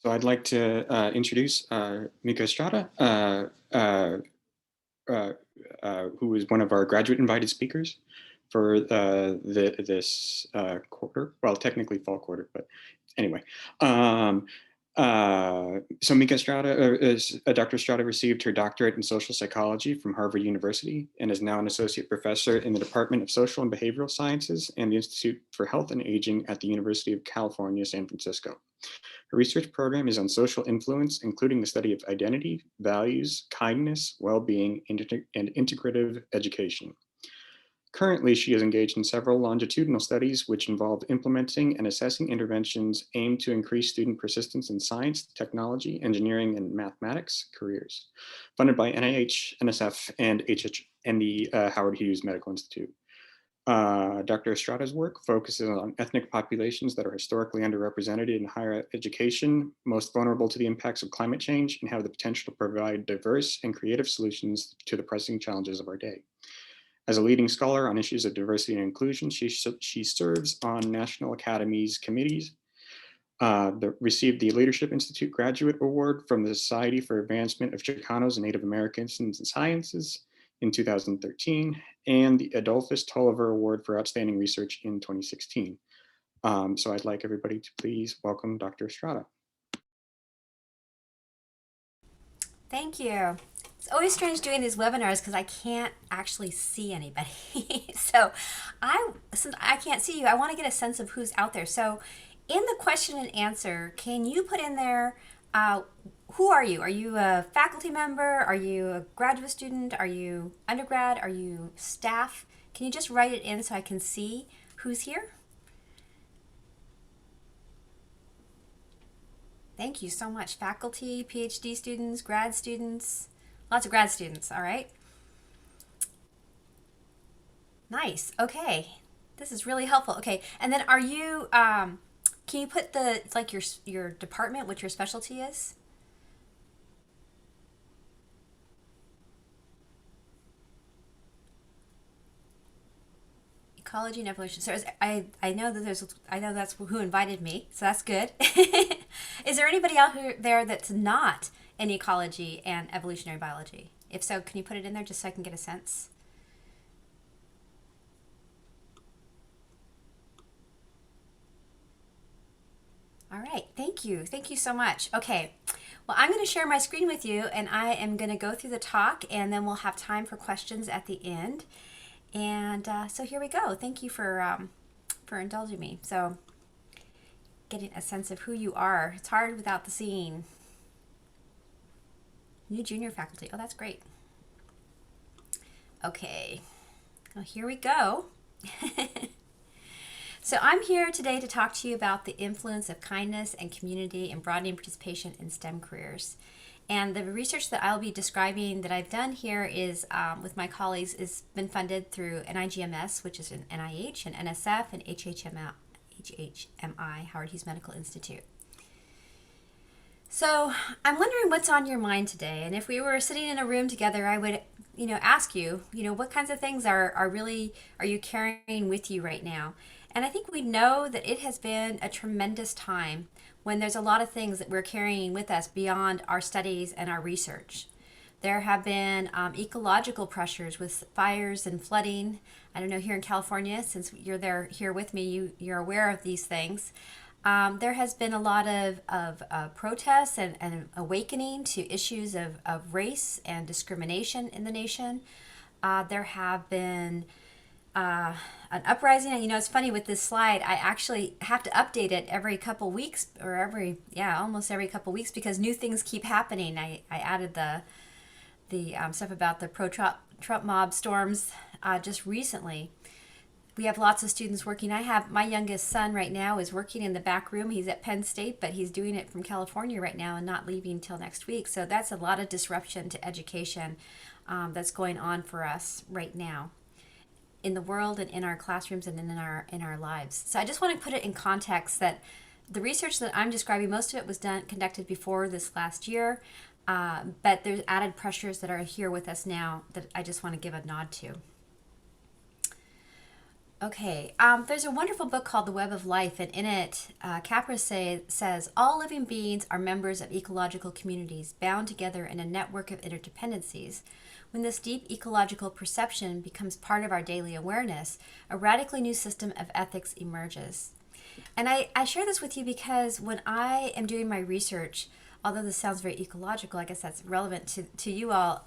So I'd like to introduce Mica Estrada, uh, who is one of our graduate invited speakers for this quarter. Well, technically fall quarter, but anyway. Um, so Mica Estrada Dr. Estrada received her doctorate in social psychology from Harvard University and is now an associate professor in the Department of Social and Behavioral Sciences and the Institute for Health and Aging at the University of California, San Francisco. Her research program is on social influence, including the study of identity, values, kindness, well-being, and integrative education. Currently, she is engaged in several longitudinal studies which involve implementing and assessing interventions aimed to increase student persistence in science, technology, engineering, and mathematics careers, funded by NIH, NSF, and the Howard Hughes Medical Institute. Dr. Estrada's work focuses on ethnic populations that are historically underrepresented in higher education, most vulnerable to the impacts of climate change, and have the potential to provide diverse and creative solutions to the pressing challenges of our day. As a leading scholar on issues of diversity and inclusion, she serves on National Academies committees, received the Leadership Institute Graduate Award from the Society for Advancement of Chicanos and Native Americans in Sciences in 2013, and the Adolphus Tolliver Award for Outstanding Research in 2016. So I'd like everybody to please welcome Dr. Estrada. Thank you. It's always strange doing these webinars because I can't actually see anybody. Since I can't see you, I want to get a sense of who's out there. So in the question and answer, can you put in there, who are you? Are you a faculty member? Are you a graduate student? Are you undergrad? Are you staff? Can you just write it in so I can see who's here? Thank you so much. Faculty, PhD students, grad students, lots of grad students, all right? Nice, okay. This is really helpful. Okay, and then are you, can you put like your department, what your specialty is? Ecology and evolution. So I know that I know that's who invited me, so that's good. Is there anybody out there that's not in ecology and evolutionary biology? If so, can you put it in there just so I can get a sense? All right, thank you. Thank you so much. Okay, well, I'm going to share my screen with you and I am going to go through the talk and then we'll have time for questions at the end. And so here we go. Thank you for indulging me. So getting a sense of who you are. It's hard without the seeing. New junior faculty. Oh, that's great. Okay, well, here we go. So I'm here today to talk to you about the influence of kindness and community in broadening participation in STEM careers. And the research that I'll be describing that I've done here is with my colleagues has been funded through NIGMS, which is an NIH, and NSF, and HHMI, Howard Hughes Medical Institute. So I'm wondering what's on your mind today. And if we were sitting in a room together, I would, ask you, what kinds of things are you carrying with you right now? And I think we know that it has been a tremendous time when there's a lot of things that we're carrying with us beyond our studies and our research. There have been ecological pressures with fires and flooding. I don't know, here in California, since you're here with me, you're aware of these things. There has been a lot of protests and awakening to issues of race and discrimination in the nation. There have been an uprising. And it's funny with this slide, I actually have to update it every couple weeks or almost every couple weeks because new things keep happening. I added the stuff about the pro-Trump mob storms just recently. We have lots of students working. I have my youngest son right now is working in the back room. He's at Penn State, but he's doing it from California right now and not leaving until next week. So that's a lot of disruption to education that's going on for us right now in the world and in our classrooms and in our lives. So I just want to put it in context that the research that I'm describing, most of it was conducted before this last year, but there's added pressures that are here with us now that I just want to give a nod to. Okay, there's a wonderful book called The Web of Life, and in it, Capra says all living beings are members of ecological communities bound together in a network of interdependencies. When this deep ecological perception becomes part of our daily awareness, a radically new system of ethics emerges. And I share this with you because when I am doing my research, although this sounds very ecological, I guess that's relevant to you all.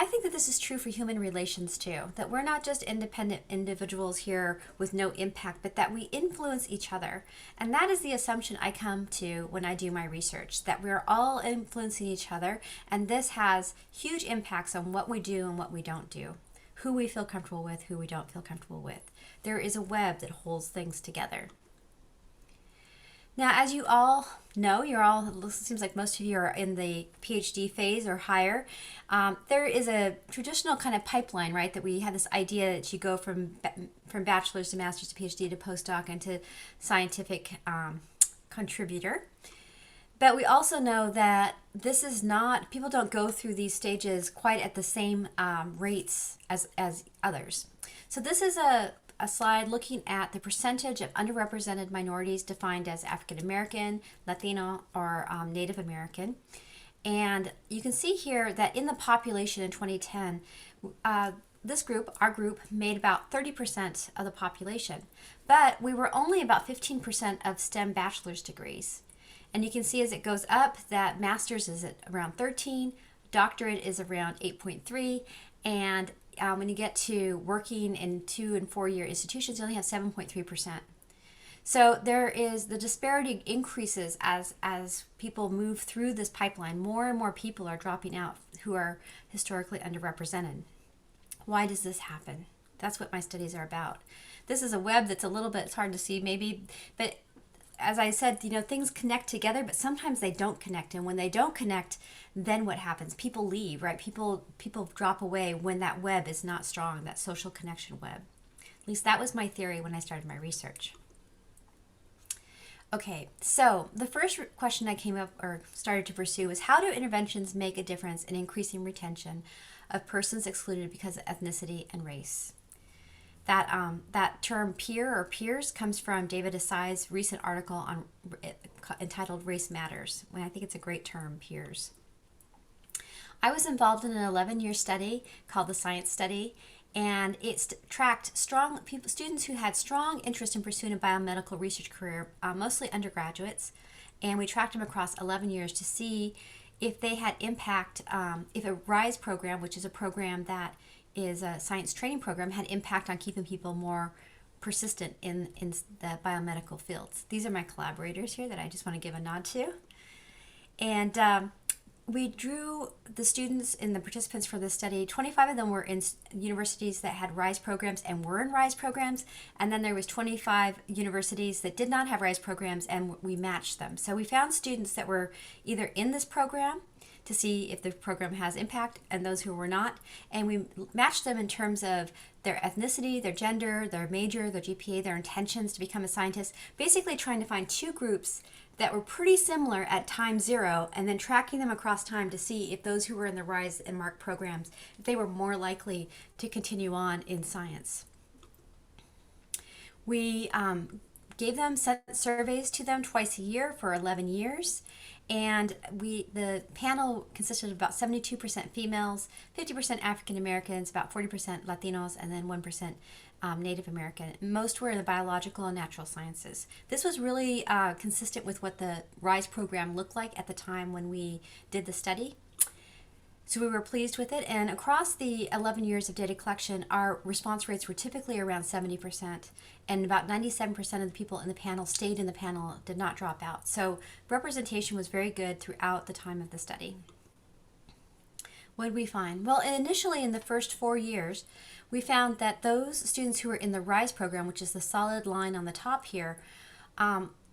I think that this is true for human relations too, that we're not just independent individuals here with no impact, but that we influence each other. And that is the assumption I come to when I do my research, that we're all influencing each other, and this has huge impacts on what we do and what we don't do, who we feel comfortable with, who we don't feel comfortable with. There is a web that holds things together. Now, as you all know, it seems like most of you are in the PhD phase or higher. There is a traditional kind of pipeline, right, that we have this idea that you go from bachelor's to master's to PhD to postdoc and to scientific contributor. But we also know that this is not, people don't go through these stages quite at the same rates as others. So this is a slide looking at the percentage of underrepresented minorities defined as African American, Latino, or Native American. And you can see here that in the population in 2010, this group, our group, made about 30% of the population. But we were only about 15% of STEM bachelor's degrees. And you can see as it goes up that master's is at around 13, doctorate is around 8.3, and when you get to working in 2 and 4 year institutions, you only have 7.3%. So there is, the disparity increases as people move through this pipeline. More and more people are dropping out who are historically underrepresented. Why does this happen? That's what my studies are about. This is a web that's a little bit, it's hard to see maybe, but as I said, things connect together, but sometimes they don't connect. And when they don't connect, then what happens? People leave, right? People drop away when that web is not strong, that social connection web. At least that was my theory when I started my research. Okay, so the first question I came up or started to pursue was, how do interventions make a difference in increasing retention of persons excluded because of ethnicity and race? That term peer or peers comes from David Asai's recent article entitled Race Matters. And I think it's a great term, peers. I was involved in an 11-year study called the Science Study, and it tracked students who had strong interest in pursuing a biomedical research career, mostly undergraduates, and we tracked them across 11 years to see if they had impact, if a RISE program, which is a program that is a science training program, had impact on keeping people more persistent in the biomedical fields. These are my collaborators here that I just want to give a nod to. And we drew the students and the participants for this study. 25 of them were in universities that had RISE programs and were in RISE programs. And then there was 25 universities that did not have RISE programs, and we matched them. So we found students that were either in this program to see if the program has impact, and those who were not. And we matched them in terms of their ethnicity, their gender, their major, their GPA, their intentions to become a scientist, basically trying to find two groups that were pretty similar at time 0, and then tracking them across time to see if those who were in the RISE and MARC programs, if they were more likely to continue on in science. We sent surveys to them twice a year for 11 years. And the panel consisted of about 72% females, 50% African Americans, about 40% Latinos, and then 1% Native American. Most were in the biological and natural sciences. This was really consistent with what the RISE program looked like at the time when we did the study. So we were pleased with it, and across the 11 years of data collection, our response rates were typically around 70%, and about 97% of the people in the panel stayed in the panel, did not drop out. So representation was very good throughout the time of the study. What did we find? Well, initially in the first 4 years, we found that those students who were in the RISE program, which is the solid line on the top here,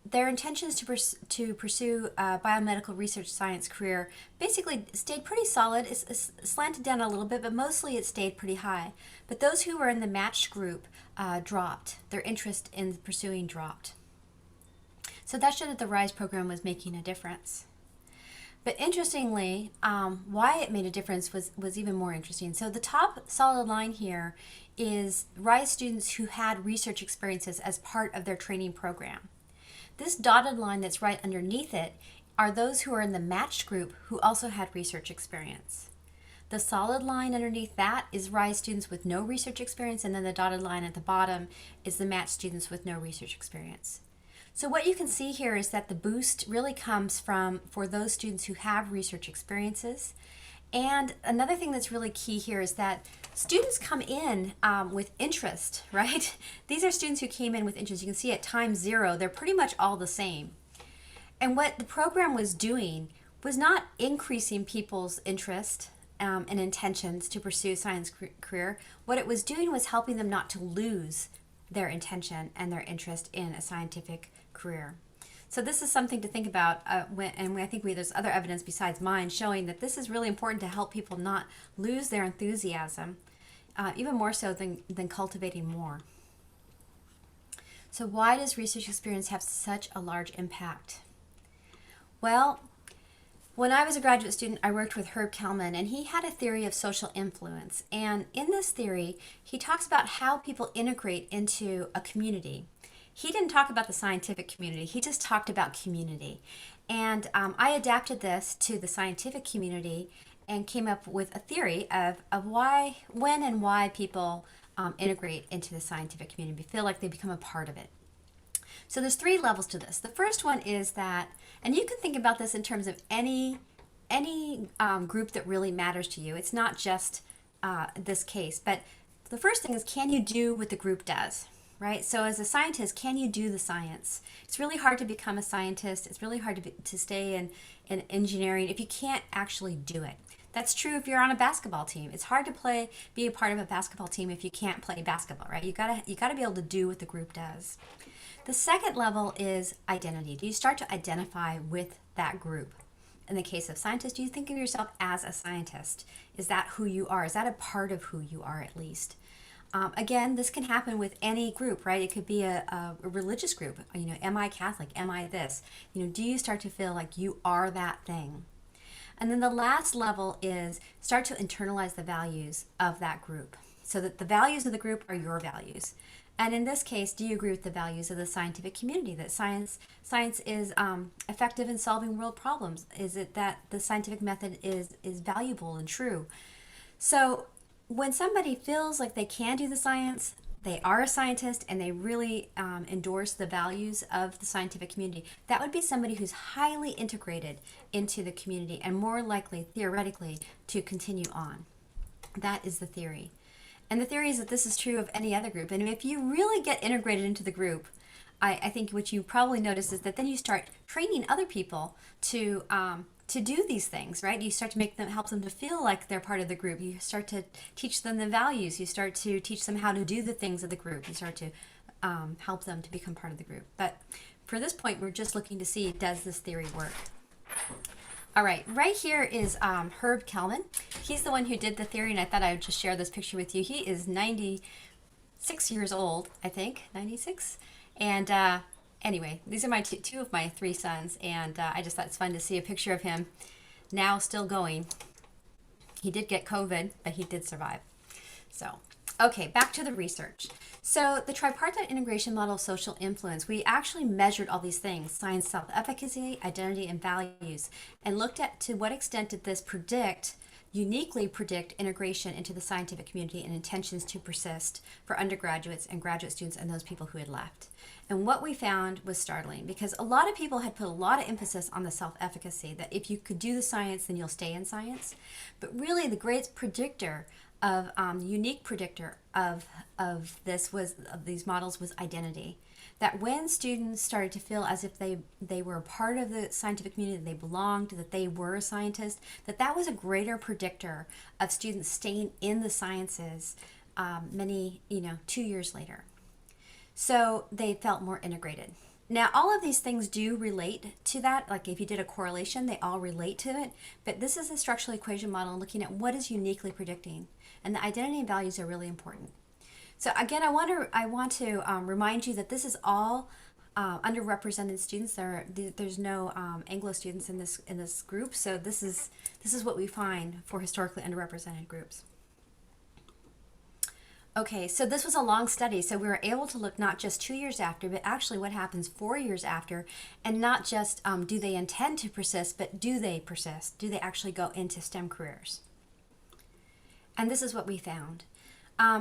their intentions to pursue a biomedical research science career basically stayed pretty solid. It's slanted down a little bit, but mostly it stayed pretty high. But those who were in the matched group dropped. Their interest in pursuing dropped. So that showed that the RISE program was making a difference. But interestingly, why it made a difference was even more interesting. So the top solid line here is RISE students who had research experiences as part of their training program. This dotted line that's right underneath it are those who are in the matched group who also had research experience. The solid line underneath that is RISE students with no research experience, and then the dotted line at the bottom is the matched students with no research experience. So what you can see here is that the boost really comes from for those students who have research experiences. And another thing that's really key here is that students come in with interest, right? These are students who came in with interest. You can see at time 0, they're pretty much all the same. And what the program was doing was not increasing people's interest and intentions to pursue a science career. What it was doing was helping them not to lose their intention and their interest in a scientific career. So this is something to think about, I think there's other evidence besides mine showing that this is really important to help people not lose their enthusiasm, even more so than cultivating more. So why does research experience have such a large impact? Well, when I was a graduate student, I worked with Kelman, and he had a theory of social influence. And in this theory, he talks about how people integrate into a community. He didn't talk about the scientific community, he just talked about community. And I adapted this to the scientific community and came up with a theory of why, when and why people integrate into the scientific community, feel like they become a part of it. So there's 3 levels to this. The first one is that, and you can think about this in terms of any group that really matters to you. It's not just this case, but the first thing is, can you do what the group does, right? So as a scientist, can you do the science? It's really hard to become a scientist. It's really hard to stay in engineering if you can't actually do it. That's true if you're on a basketball team. It's hard to be a part of a basketball team if you can't play basketball, right? You gotta be able to do what the group does. The second level is identity. Do you start to identify with that group? In the case of scientists, do you think of yourself as a scientist? Is that who you are? Is that a part of who you are at least? Again, this can happen with any group, right? It could be a religious group. Am I Catholic? Am I this? Do you start to feel like you are that thing? And then the last level is start to internalize the values of that group so that the values of the group are your values. And in this case, do you agree with the values of the scientific community, that science is effective in solving world problems? Is it that the scientific method is valuable and true? So when somebody feels like they can do the science, they are a scientist, and they really endorse the values of the scientific community, that would be somebody who's highly integrated into the community and more likely, theoretically, to continue on. That is the theory. And the theory is that this is true of any other group. And if you really get integrated into the group, I think what you probably notice is that then you start training other people to do these things, right? You start to help them to feel like they're part of the group. You start to teach them the values. You start to teach them how to do the things of the group. You start to help them to become part of the group. But for this point, we're just looking to see, does this theory work? All right here is Kelman. He's the one who did the theory, and I thought I would just share this picture with you. He is 96 years old, I think, 96. And anyway, these are my two of my 3 sons, and I just thought it's fun to see a picture of him now still going. He did get COVID, but he did survive. So, okay, back to the research. So the tripartite integration model of social influence, we actually measured all these things: science, self-efficacy, identity, and values, and looked at to what extent did this uniquely predict integration into the scientific community and intentions to persist for undergraduates and graduate students and those people who had left. And what we found was startling, because a lot of people had put a lot of emphasis on the self-efficacy, that if you could do the science, then you'll stay in science. But really the great predictor of unique predictor of these models was identity. That when students started to feel as if they were a part of the scientific community, that they belonged, that they were a scientist, that was a greater predictor of students staying in the sciences 2 years later. So they felt more integrated. Now, all of these things do relate to that. Like if you did a correlation, they all relate to it. But this is a structural equation model looking at what is uniquely predicting. And the identity and values are really important. So again, I want to remind you that this is all underrepresented students. There's no Anglo students in this group, so this is what we find for historically underrepresented groups. Okay, so this was a long study, so we were able to look not just 2 years after, but actually what happens 4 years after, and not just do they intend to persist, but do they persist? Do they actually go into STEM careers? And this is what we found.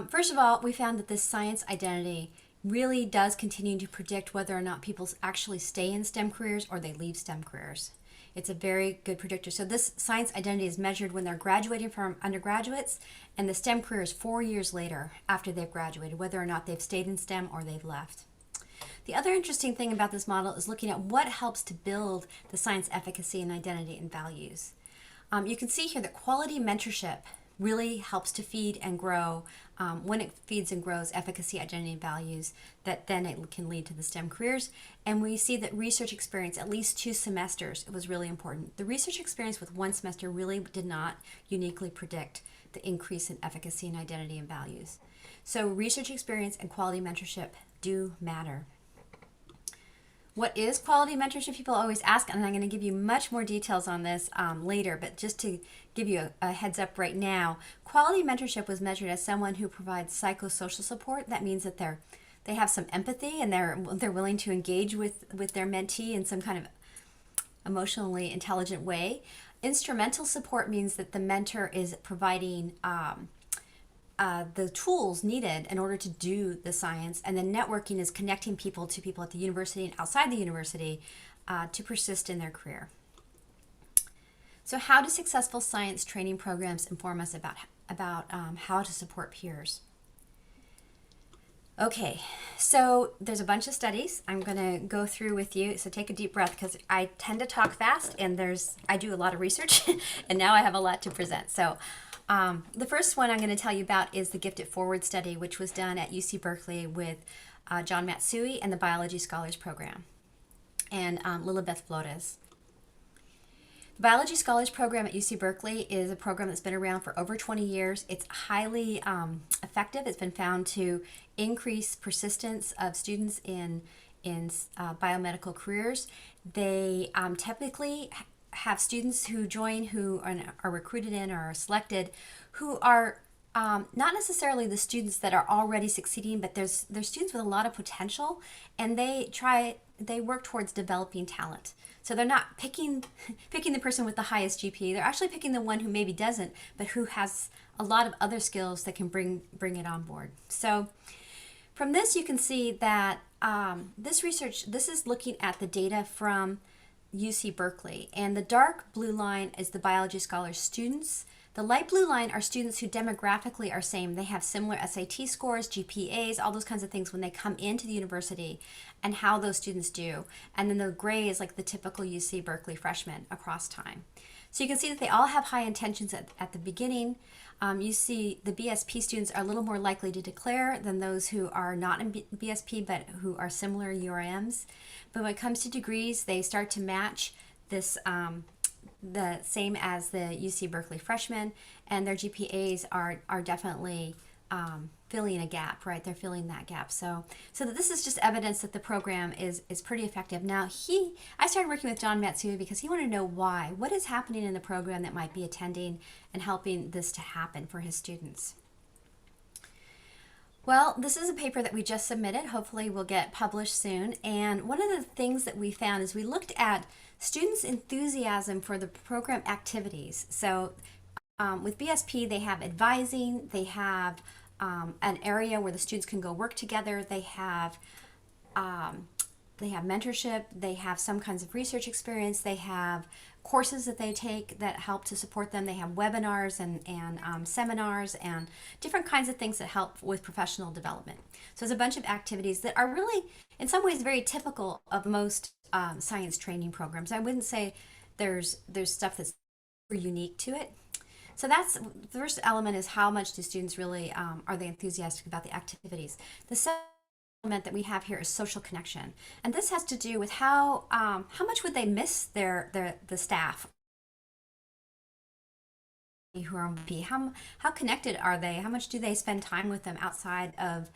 First of all, we found that this science identity really does continue to predict whether or not people actually stay in STEM careers or they leave STEM careers. It's a very good predictor. So this science identity is measured when they're graduating from undergraduates, and the STEM career is 4 years later after they've graduated, whether or not they've stayed in STEM or they've left. The other interesting thing about this model is looking at what helps to build the science efficacy and identity and values. You can see here that quality mentorship really helps to feed and grow. When it feeds and grows efficacy, identity, and values, that then it can lead to the STEM careers. And we see that research experience, at least 2 semesters, it was really important. The research experience with 1 semester really did not uniquely predict the increase in efficacy and identity and values. So research experience and quality mentorship do matter. What is quality mentorship? People always ask, and I'm going to give you much more details on this later, but just to give you a heads up right now, quality mentorship was measured as someone who provides psychosocial support. That means that they have some empathy and they're willing to engage with their mentee in some kind of emotionally intelligent way. Instrumental support means that the mentor is providing the tools needed in order to do the science, and then networking is connecting people to people at the university and outside the university to persist in their career. So how do successful science training programs inform us about how to support peers? Okay, so there's a bunch of studies I'm going to go through with you, so take a deep breath because I tend to talk fast and I do a lot of research and now I have a lot to present. So the first one I'm going to tell you about is the Gift It Forward study, which was done at UC Berkeley with John Matsui and the Biology Scholars Program and Lilibeth Flores. The Biology Scholars Program at UC Berkeley is a program that's been around for over 20 years. It's highly effective. It's been found to increase persistence of students in biomedical careers. They typically have students who join who are recruited in or are selected who are not necessarily the students that are already succeeding, but they're students with a lot of potential, and they work towards developing talent. So they're not picking the person with the highest GPA. They're actually picking the one who maybe doesn't, but who has a lot of other skills that can bring it on board. So from this, you can see that this is looking at the data from UC Berkeley, and the dark blue line is the biology scholars students. The light blue line are students who demographically are same. They have similar SAT scores, GPAs, all those kinds of things when they come into the university and how those students do. And then the gray is like the typical UC Berkeley freshman across time. So you can see that they all have high intentions at the beginning. You see the BSP students are a little more likely to declare than those who are not in BSP but who are similar URMs. But when it comes to degrees, they start to match this the same as the UC Berkeley freshmen, and their GPAs are definitely filling a gap, right? They're filling that gap. So that this is just evidence that the program is pretty effective. Now, I started working with John Matsui because he wanted to know why. What is happening in the program that might be attending and helping this to happen for his students? Well, this is a paper that we just submitted. Hopefully we'll get published soon. And one of the things that we found is we looked at students' enthusiasm for the program activities. So with BSP, they have advising, they have an area where the students can go work together, they have mentorship, they have some kinds of research experience, they have courses that they take that help to support them, they have webinars and seminars and different kinds of things that help with professional development. So there's a bunch of activities that are really, in some ways, very typical of most science training programs. I wouldn't say there's stuff that's unique to it. So that's the first element, is how much do students really, are they enthusiastic about the activities. The second element that we have here is social connection. And this has to do with how much would they miss the staff who are on BP. How connected are they? How much do they spend time with them outside of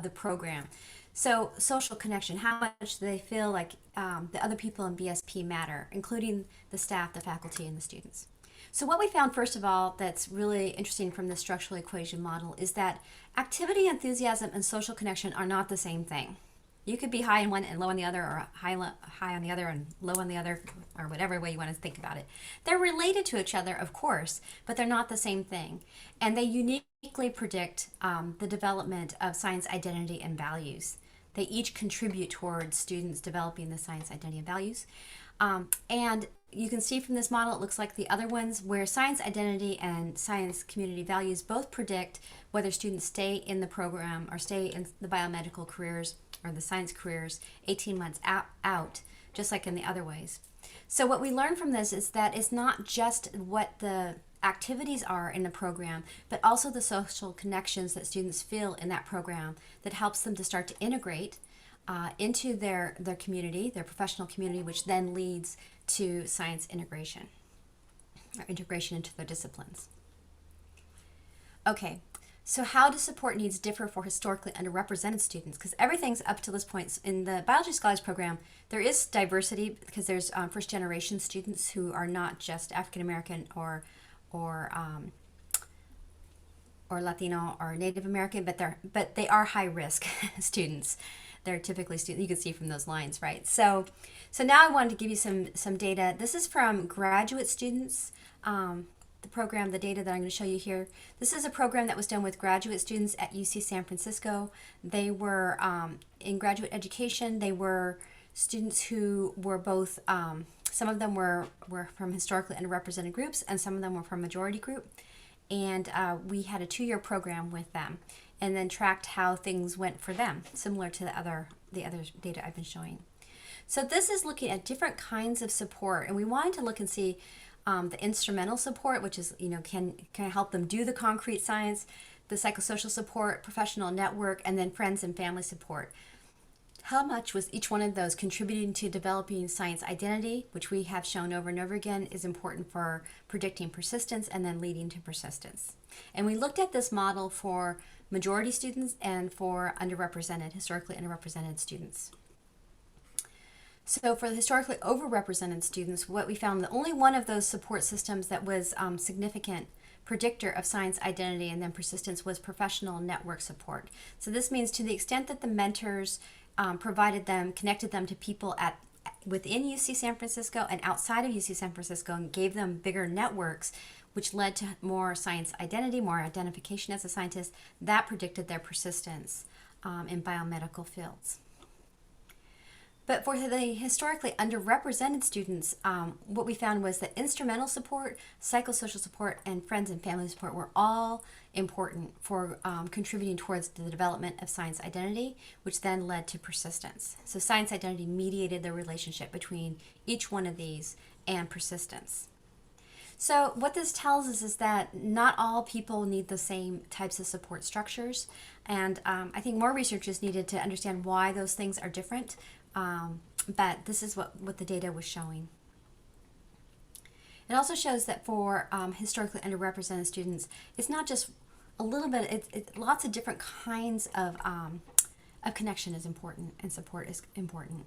the program? So, social connection, how much do they feel like the other people in BSP matter, including the staff, the faculty, and the students? So, what we found, first of all, that's really interesting from the structural equation model is that activity, enthusiasm, and social connection are not the same thing. You could be high in one and low on the other, or high on the other and low on the other, or whatever way you want to think about it. They're related to each other, of course, but they're not the same thing. And they uniquely predict the development of science identity and values. They each contribute towards students developing the science identity and values. And you can see from this model, it looks like the other ones where science identity and science community values both predict whether students stay in the program or stay in the biomedical careers or the science careers 18 months out, just like in the other ways. So what we learn from this is that it's not just what the activities are in the program, but also the social connections that students feel in that program that helps them to start to integrate into their community, their professional community, which then leads to science integration or integration into their disciplines. Okay, so how do support needs differ for historically underrepresented students? Because everything's up to this point. In the Biology Scholars Program, there is diversity because there's first generation students who are not just African American or Latino or Native American, but they are high risk students. They're typically students. You can see from those lines, right? So now I wanted to give you some data. This is from graduate students. The program, the data that I'm going to show you here. This is a program that was done with graduate students at UC San Francisco. They were in graduate education. They were students who were both, some of them were from historically underrepresented groups and some of them were from majority group. And we had a 2-year program with them and then tracked how things went for them, similar to the other data I've been showing. So this is looking at different kinds of support, and we wanted to look and see the instrumental support, which is, can help them do the concrete science, the psychosocial support, professional network, and then friends and family support. How much was each one of those contributing to developing science identity, which we have shown over and over again is important for predicting persistence and then leading to persistence. And we looked at this model for majority students and for historically underrepresented students. So for the historically overrepresented students, what we found, the only one of those support systems that was significant predictor of science identity and then persistence was professional network support. So this means to the extent that the mentors connected them to people within UC San Francisco and outside of UC San Francisco and gave them bigger networks, which led to more science identity, more identification as a scientist, that predicted their persistence in biomedical fields. But for the historically underrepresented students, what we found was that instrumental support, psychosocial support, and friends and family support were all important for contributing towards the development of science identity, which then led to persistence. So science identity mediated the relationship between each one of these and persistence. So what this tells us is that not all people need the same types of support structures, and I think more research is needed to understand why those things are different. But this is what the data was showing. It also shows that for historically underrepresented students, it's not just a little bit, lots of different kinds of connection is important and support is important.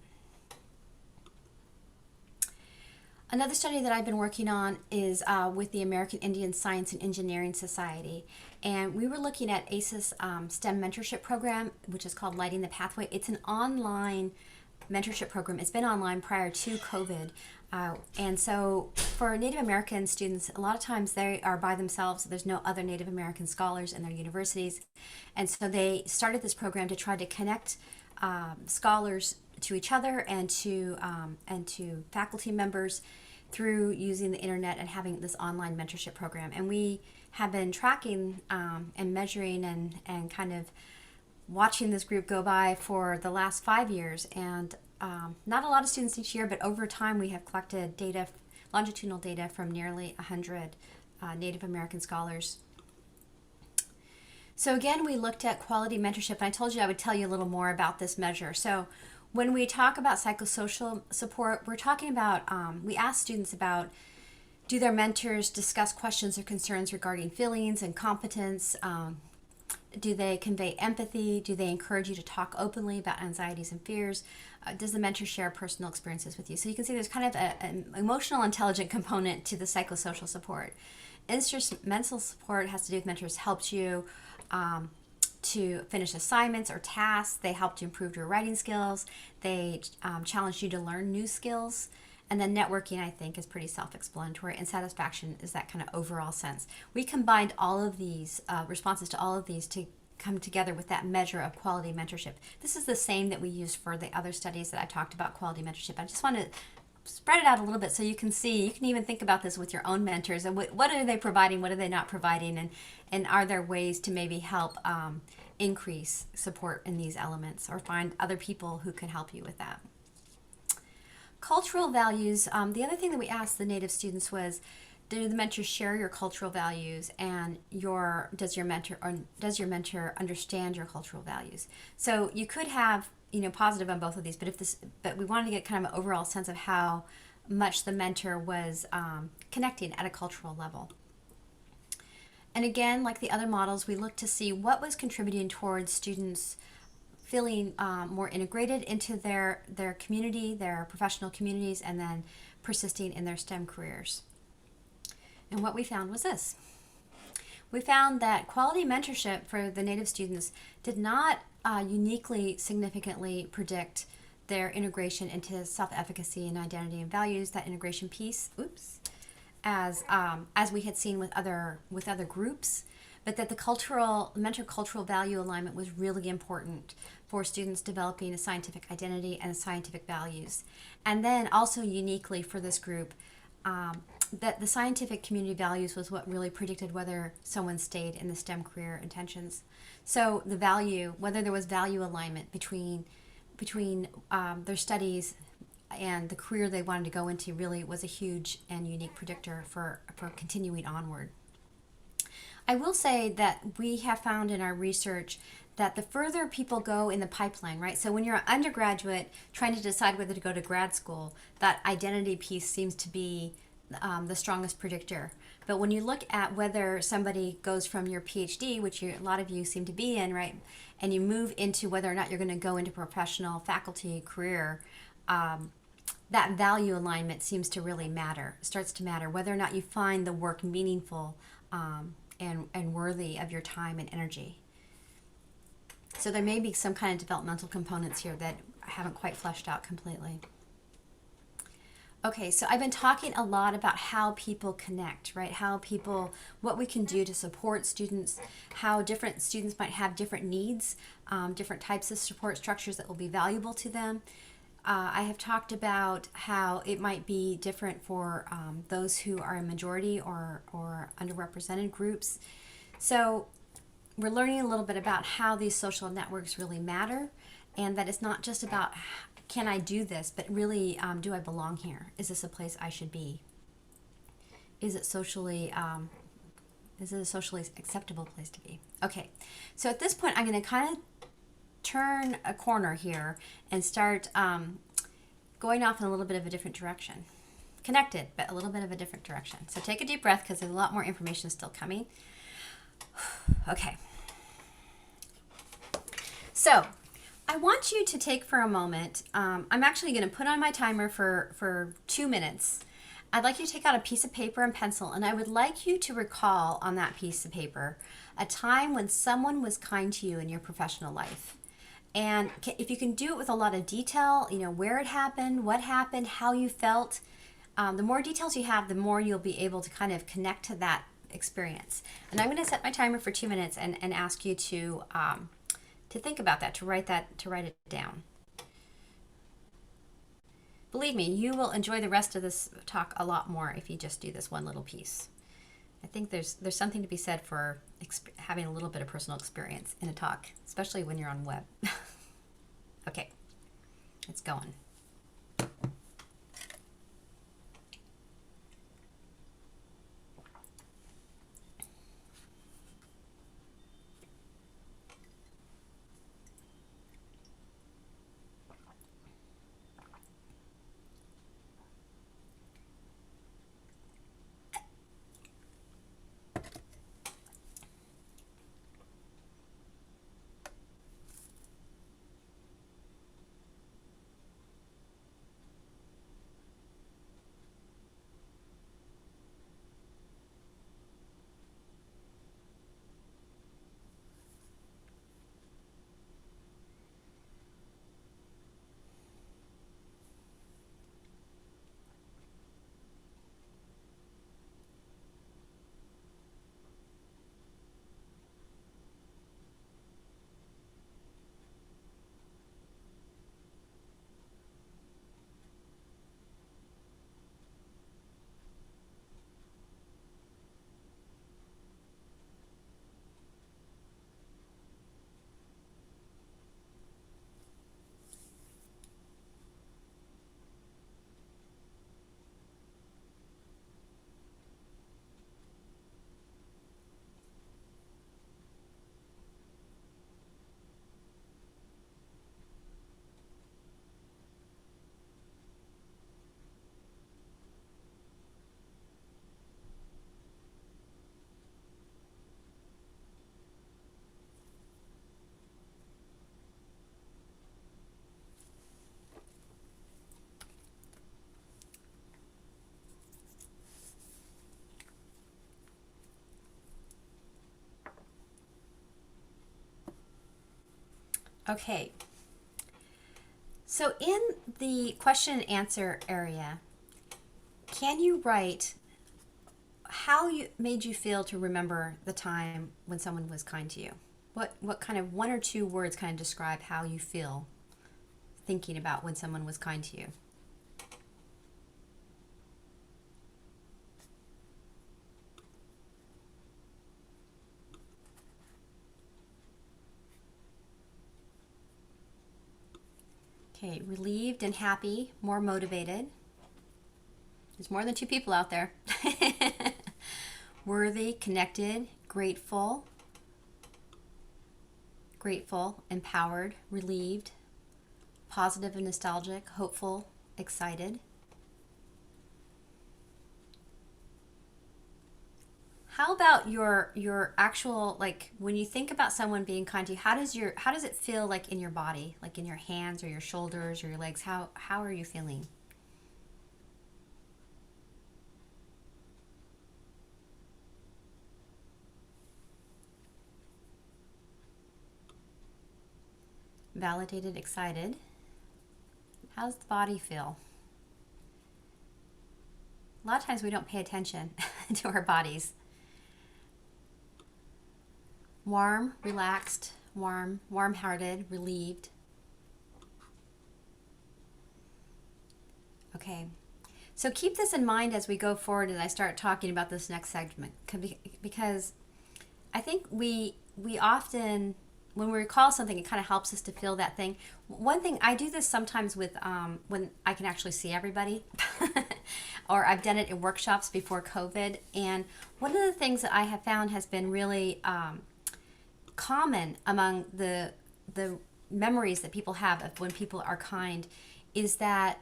Another study that I've been working on is with the American Indian Science and Engineering Society. And we were looking at ACES STEM mentorship program, which is called Lighting the Pathway. It's an online mentorship program. It's been online prior to COVID. And so for Native American students, a lot of times they are by themselves. There's no other Native American scholars in their universities. And so they started this program to try to connect scholars to each other and to faculty members through using the internet and having this online mentorship program. And we have been tracking and measuring and kind of watching this group go by for the last 5 years, and not a lot of students each year, but over time we have collected data, longitudinal data from nearly 100 Native American scholars. So again, we looked at quality mentorship, and I told you I would tell you a little more about this measure. So when we talk about psychosocial support, we're talking about, we ask students about, do their mentors discuss questions or concerns regarding feelings and competence, Do they convey empathy? Do they encourage you to talk openly about anxieties and fears? Does the mentor share personal experiences with you? So you can see there's kind of an emotional intelligent component to the psychosocial support. Instrumental support has to do with mentors helped you to finish assignments or tasks. They helped you improve your writing skills. They challenged you to learn new skills. And then networking, I think, is pretty self-explanatory, and satisfaction is that kind of overall sense. We combined all of these responses to all of these to come together with that measure of quality mentorship. This is the same that we used for the other studies that I talked about quality mentorship. I just want to spread it out a little bit so you can see, you can even think about this with your own mentors, and what are they providing, what are they not providing, and are there ways to maybe help increase support in these elements, or find other people who can help you with that. Cultural values, the other thing that we asked the Native students was, do the mentors share your cultural values, and does your mentor understand your cultural values? So you could have, positive on both of these, but we wanted to get kind of an overall sense of how much the mentor was connecting at a cultural level. And again, like the other models, we looked to see what was contributing towards students feeling more integrated into their community, their professional communities, and then persisting in their STEM careers. And what we found was this. We found that quality mentorship for the Native students did not uniquely significantly predict their integration into self-efficacy and identity and values, that integration piece, as we had seen with other groups, but that the mentor cultural value alignment was really important for students developing a scientific identity and scientific values. And then also uniquely for this group, that the scientific community values was what really predicted whether someone stayed in the STEM career intentions. So the value, whether there was value alignment between their studies and the career they wanted to go into, really was a huge and unique predictor for continuing onward. I will say that we have found in our research that the further people go in the pipeline, right? So when you're an undergraduate trying to decide whether to go to grad school, that identity piece seems to be the strongest predictor. But when you look at whether somebody goes from your PhD, which a lot of you seem to be in, right, and you move into whether or not you're going to go into professional faculty career, that value alignment seems to really matter, starts to matter, whether or not you find the work meaningful and worthy of your time and energy. So there may be some kind of developmental components here that I haven't quite fleshed out completely. Okay, so I've been talking a lot about how people connect, right? What we can do to support students, how different students might have different needs, different types of support structures that will be valuable to them. I have talked about how it might be different for those who are a majority or underrepresented groups. So we're learning a little bit about how these social networks really matter, and that it's not just about can I do this, but really do I belong here? Is this a place I should be? Is it a socially acceptable place to be? Okay, so at this point I'm going to kind of turn a corner here and start going off in a little bit of a different direction. Connected, but a little bit of a different direction. So take a deep breath because there's a lot more information still coming. Okay. So I want you to take for a moment, I'm actually going to put on my timer for 2 minutes. I'd like you to take out a piece of paper and pencil, and I would like you to recall on that piece of paper a time when someone was kind to you in your professional life. And if you can do it with a lot of detail, where it happened, what happened, how you felt, the more details you have, the more you'll be able to kind of connect to that experience. And I'm going to set my timer for 2 minutes and ask you to think about that, to write it down. Believe me, you will enjoy the rest of this talk a lot more if you just do this one little piece. I think there's something to be said for having a little bit of personal experience in a talk, especially when you're on web. Okay, it's going. Okay, so in the question and answer area, can you write how you made you feel to remember the time when someone was kind to you? What kind of one or two words kind of describe how you feel thinking about when someone was kind to you? Okay, relieved and happy, more motivated. There's more than two people out there. Worthy, connected, grateful, empowered, relieved, positive and nostalgic, hopeful, excited. How about your actual, like, when you think about someone being kind to you, how does it feel like in your body, like in your hands or your shoulders or your legs? How are you feeling? Validated, excited. How's the body feel? A lot of times we don't pay attention to our bodies. Warm, relaxed, warm-hearted, relieved. Okay. So keep this in mind as we go forward and I start talking about this next segment, because I think we often, when we recall something, it kind of helps us to feel that thing. One thing, I do this sometimes with when I can actually see everybody, or I've done it in workshops before COVID. And one of the things that I have found has been really common among the memories that people have of when people are kind is that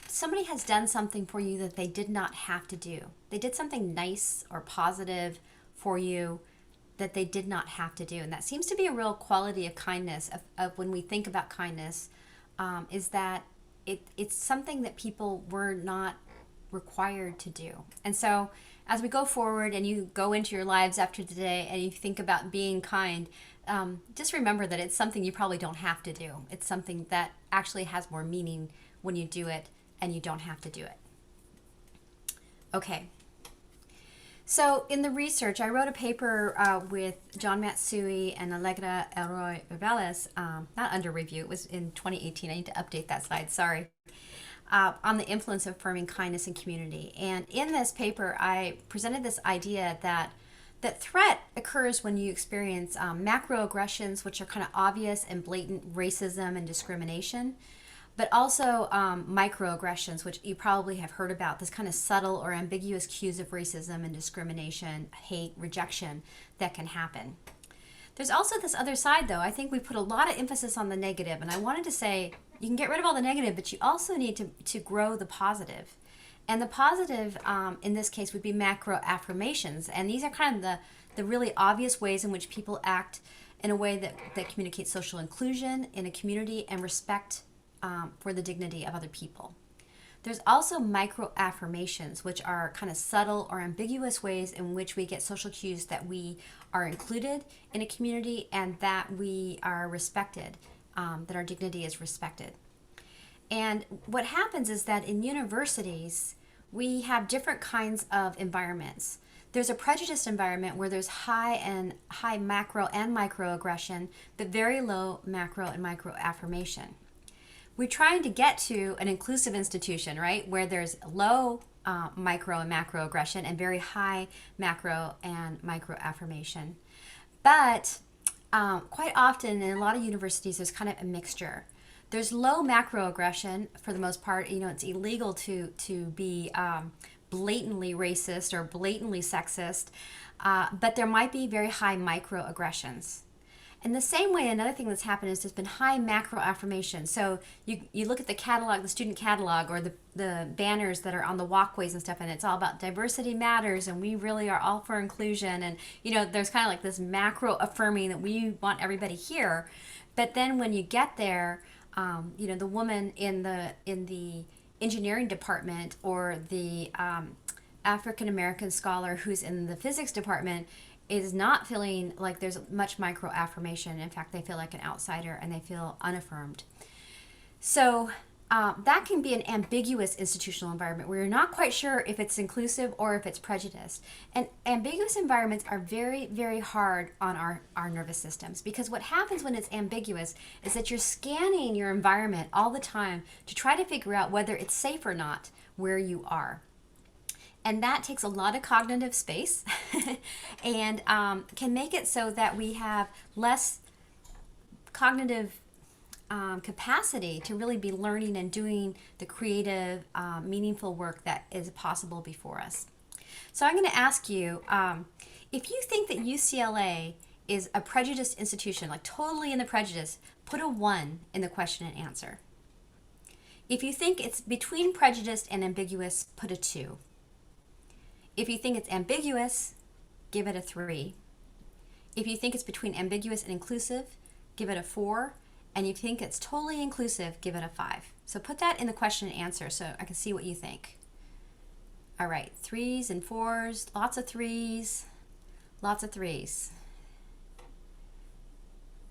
somebody has done something for you that they did not have to do. They did something nice or positive for you that they did not have to do. And that seems to be a real quality of kindness, of when we think about kindness, is that it's something that people were not required to do. And so as we go forward and you go into your lives after today and you think about being kind, just remember that it's something you probably don't have to do. It's something that actually has more meaning when you do it and you don't have to do it. Okay. So in the research, I wrote a paper with John Matsui and Allegra Elroy Rivales, not under review, it was in 2018. I need to update that slide, sorry. On the influence of affirming kindness in community. And in this paper, I presented this idea that threat occurs when you experience macroaggressions, which are kind of obvious and blatant racism and discrimination, but also microaggressions, which you probably have heard about, this kind of subtle or ambiguous cues of racism and discrimination, hate, rejection that can happen. There's also this other side, though. I think we put a lot of emphasis on the negative, and I wanted to say you can get rid of all the negative, but you also need to grow the positive. And the positive, in this case, would be macro affirmations. And these are kind of the really obvious ways in which people act in a way that communicates social inclusion in a community and respect for the dignity of other people. There's also micro affirmations, which are kind of subtle or ambiguous ways in which we get social cues that we are included in a community and that we are respected, that our dignity is respected. And what happens is that in universities, we have different kinds of environments. There's a prejudiced environment where there's high macro and microaggression, but very low macro and micro affirmation. We're trying to get to an inclusive institution, right, where there's low micro and macro aggression and very high macro and micro affirmation. But quite often in a lot of universities, there's kind of a mixture. There's low macro aggression for the most part. You know, it's illegal to be blatantly racist or blatantly sexist, but there might be very high microaggressions. In the same way, another thing that's happened is there's been high macro affirmation. So you look at the catalog, the student catalog, or the banners that are on the walkways and stuff, and it's all about diversity matters, and we really are all for inclusion. And, you know, there's kind of like this macro affirming that we want everybody here. But then when you get there, you know, the woman in the engineering department or the African American scholar who's in the physics department is not feeling like there's much micro affirmation. In fact, they feel like an outsider and they feel unaffirmed. So that can be an ambiguous institutional environment where you're not quite sure if it's inclusive or if it's prejudiced. And ambiguous environments are very, very hard on our nervous systems, because what happens when it's ambiguous is that you're scanning your environment all the time to try to figure out whether it's safe or not where you are. And that takes a lot of cognitive space and can make it so that we have less cognitive capacity to really be learning and doing the creative, meaningful work that is possible before us. So I'm going to ask you, if you think that UCLA is a prejudiced institution, like totally in the prejudice, put a 1 in the question and answer. If you think it's between prejudiced and ambiguous, put a 2. If you think it's ambiguous, give it a 3. If you think it's between ambiguous and inclusive, give it a 4. And you think it's totally inclusive, give it a 5. So put that in the question and answer so I can see what you think. All right, 3s and 4s, lots of 3s, lots of 3s.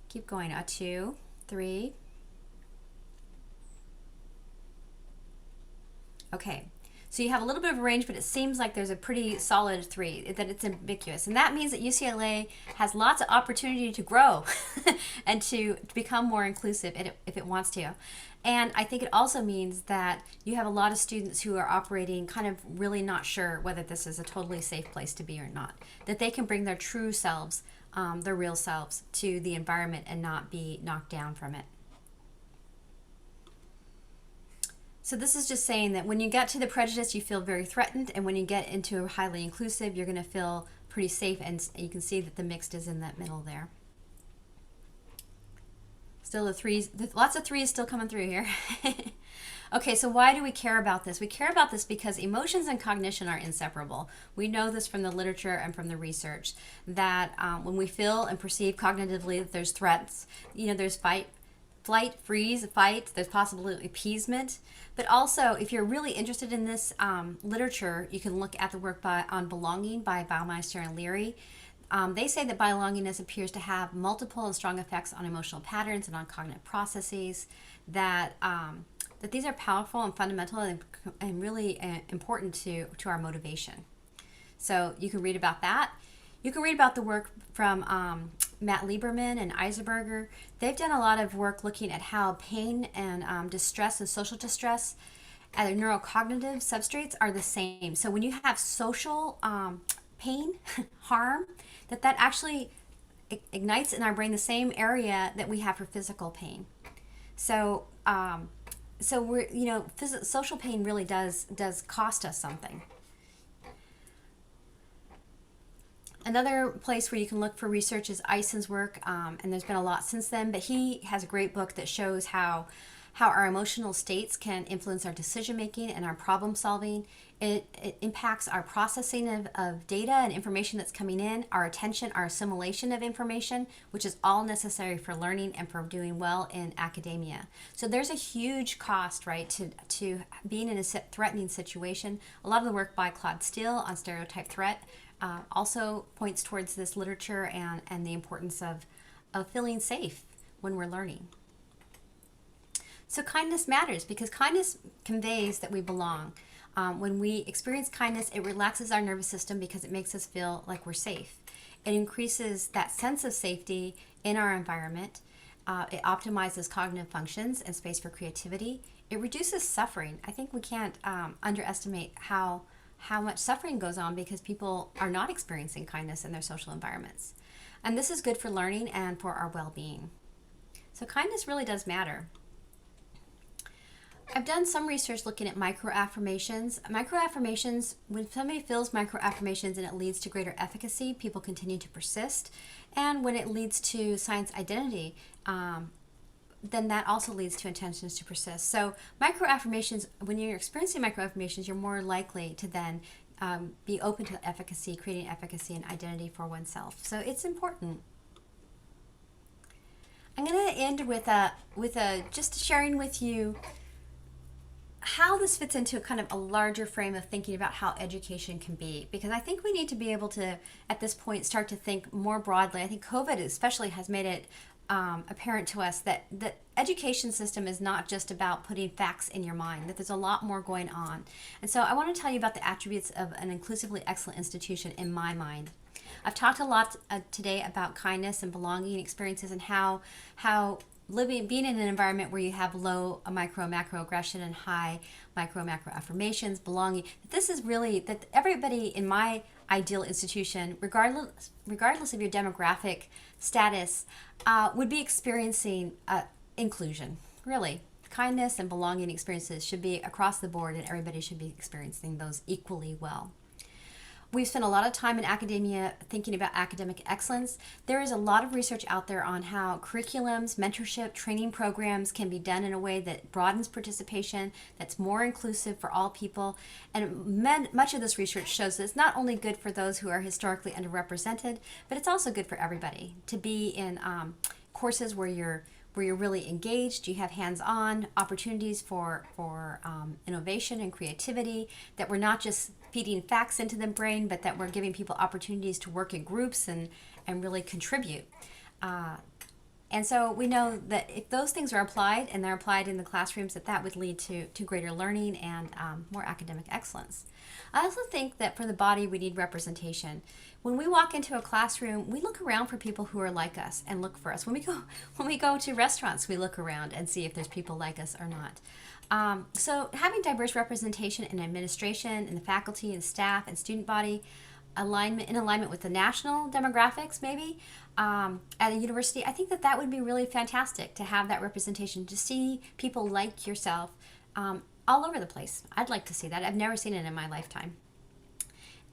Keep going, a 2, 3. Okay, so you have a little bit of a range, but it seems like there's a pretty solid 3, that it's ambiguous. And that means that UCLA has lots of opportunity to grow and to become more inclusive if it wants to. And I think it also means that you have a lot of students who are operating kind of really not sure whether this is a totally safe place to be or not. That they can bring their true selves, their real selves, to the environment and not be knocked down from it. So this is just saying that when you get to the prejudice, you feel very threatened, and when you get into highly inclusive, you're going to feel pretty safe, and you can see that the mixed is in that middle there. Still the 3s, lots of 3s still coming through here. Okay, so why do we care about this? We care about this because emotions and cognition are inseparable. We know this from the literature and from the research, that when we feel and perceive cognitively that there's threats, there's flight, freeze, fight, there's possible appeasement. But also, if you're really interested in this literature, you can look at the work on belonging by Baumeister and Leary. They say that belongingness appears to have multiple and strong effects on emotional patterns and on cognitive processes, that these are powerful and fundamental and really important to our motivation. So you can read about that. You can read about the work from Matt Lieberman and Eisenberger. They've done a lot of work looking at how pain and distress and social distress and neurocognitive substrates are the same. So when you have social pain, harm, that actually ignites in our brain the same area that we have for physical pain. So we're, social pain really does cost us something. Another place where you can look for research is Eisen's work, and there's been a lot since then, but he has a great book that shows how our emotional states can influence our decision making and our problem solving. It impacts our processing of data and information that's coming in, our attention, our assimilation of information, which is all necessary for learning and for doing well in academia. So there's a huge cost, right, to being in a threatening situation. A lot of the work by Claude Steele on stereotype threat also points towards this literature and the importance of feeling safe when we're learning. So kindness matters because kindness conveys that we belong. When we experience kindness, it relaxes our nervous system because it makes us feel like we're safe. It increases that sense of safety in our environment. It optimizes cognitive functions and space for creativity. It reduces suffering. I think we can't underestimate how much suffering goes on because people are not experiencing kindness in their social environments. And this is good for learning and for our well-being. So kindness really does matter. I've done some research looking at microaffirmations. Microaffirmations, when somebody feels microaffirmations and it leads to greater efficacy, people continue to persist. And when it leads to science identity, then that also leads to intentions to persist. So microaffirmations, when you're experiencing microaffirmations, you're more likely to then be open to efficacy, creating efficacy and identity for oneself. So it's important. I'm going to end with just sharing with you how this fits into a kind of a larger frame of thinking about how education can be, because I think we need to be able to, at this point, start to think more broadly. I think COVID especially has made it apparent to us that the education system is not just about putting facts in your mind, that there's a lot more going on. And so I want to tell you about the attributes of an inclusively excellent institution in my mind. I've talked a lot today about kindness and belonging experiences, and how being in an environment where you have low micro macro aggression and high micro macro affirmations, belonging, this is really that everybody in my ideal institution, regardless of your demographic status, would be experiencing inclusion. Really, kindness and belonging experiences should be across the board, and everybody should be experiencing those equally well. We've spent a lot of time in academia thinking about academic excellence. There is a lot of research out there on how curriculums, mentorship, training programs can be done in a way that broadens participation, that's more inclusive for all people. And much of this research shows that it's not only good for those who are historically underrepresented, but it's also good for everybody to be in courses where you're really engaged, you have hands-on opportunities for innovation and creativity, that we're not just feeding facts into the brain, but that we're giving people opportunities to work in groups and really contribute. And so we know that if those things are applied, and they're applied in the classrooms, that would lead to greater learning and more academic excellence. I also think that for the body, we need representation. When we walk into a classroom, we look around for people who are like us and look for us. When we go to restaurants, we look around and see if there's people like us or not. So having diverse representation in administration, in the faculty and staff and student body, in alignment with the national demographics, maybe at a university, I think that would be really fantastic to have that representation, to see people like yourself all over the place. I'd like to see that. I've never seen it in my lifetime.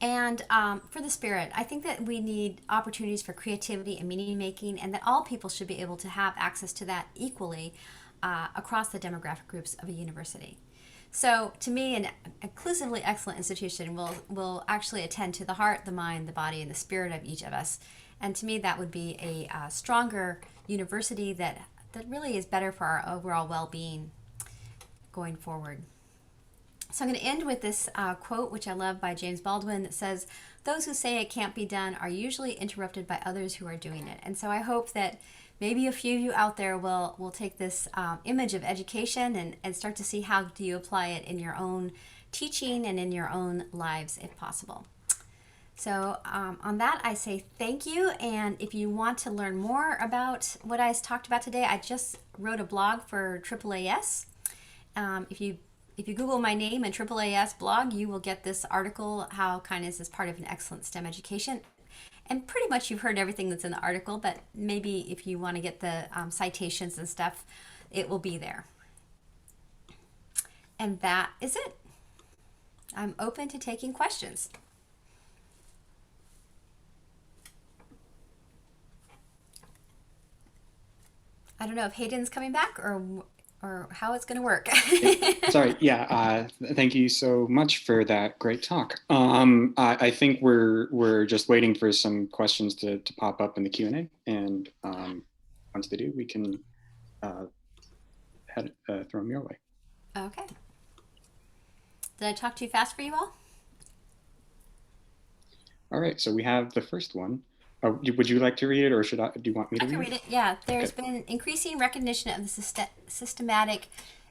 And for the spirit, I think that we need opportunities for creativity and meaning making, and that all people should be able to have access to that equally across the demographic groups of a university. So to me, an inclusively excellent institution will actually attend to the heart, the mind, the body, and the spirit of each of us. And to me, that would be a stronger university that really is better for our overall well-being going forward. So I'm going to end with this quote, which I love, by James Baldwin, that says, "Those who say it can't be done are usually interrupted by others who are doing it." And so I hope that maybe a few of you out there will take this image of education and start to see how do you apply it in your own teaching and in your own lives, if possible. So on that, I say thank you. And if you want to learn more about what I talked about today, I just wrote a blog for AAAS. If you Google my name and AAAS blog, you will get this article, How Kindness is Part of an Excellent STEM Education. And pretty much you've heard everything that's in the article, but maybe if you want to get the citations and stuff, it will be there. And that is it. I'm open to taking questions. I don't know if Hayden's coming back or how it's going to work. Sorry. Yeah. Thank you so much for that great talk. I think we're just waiting for some questions to pop up in the Q&A, and once they do, we can throw them your way. Okay. Did I talk too fast for you all? All right. So we have the first one. Would you like to read it, or do you want me to read it? I can read it. Yeah. There's been increasing recognition of the systematic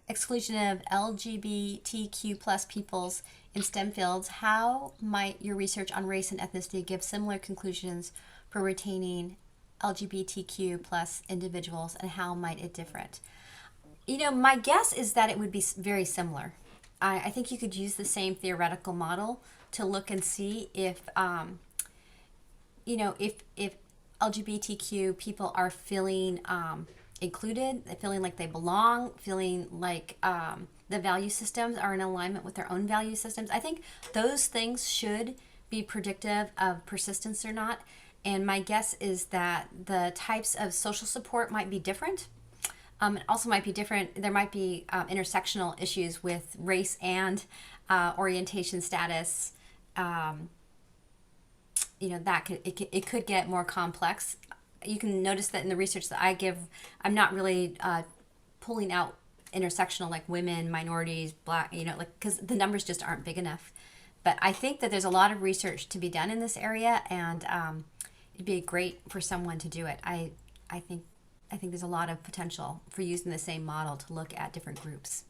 exclusion of LGBTQ plus peoples in STEM fields. How might your research on race and ethnicity give similar conclusions for retaining LGBTQ plus individuals, and how might it differ? My guess is that it would be very similar. I think you could use the same theoretical model to look and see if if LGBTQ people are feeling included, feeling like they belong, feeling like the value systems are in alignment with their own value systems. I think those things should be predictive of persistence or not. And my guess is that the types of social support might be different. It also might be different. There might be intersectional issues with race and orientation status. It could get more complex. You can notice that in the research that I give, I'm not really pulling out intersectional, like women, minorities, black, like, because the numbers just aren't big enough. But I think that there's a lot of research to be done in this area, and it'd be great for someone to do it. I think I think there's a lot of potential for using the same model to look at different groups.